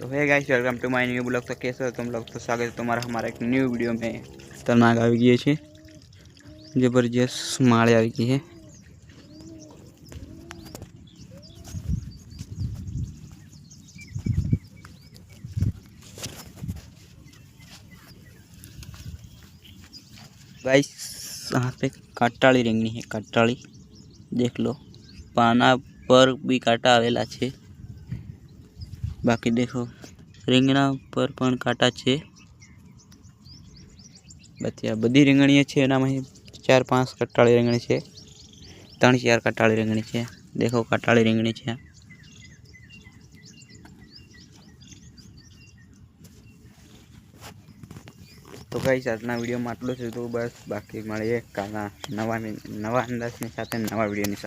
तो है guys, welcome to my new blog. तो कैसे हो तुम लोग? तो स्वागत है तुम्हारा हमारा एक न्यू वीडियो में। खतरनाक आ गई है, जबरदस्त माड़े आ गई है। गाइस, यहाँ पे काटाड़ी रेंगनी है। काटाड़ी देख लो, पाना पर भी काटा आवेला छे। बाकी देखो, રીંગણા पर पण काटा छे। बधी રીંગણીઓ છે, એનામાં 4-5 કટાળી રીંગણી છે, 3-4 કટાળી રીંગણી છે। देखो कटाड़ी રીંગણી છે। तो गाइस, आजना वीडियो में आटलू ज। तो बस बाकी मळीए कालना नवा अंदाजनी साथे, नवा वीडियोनी साथे।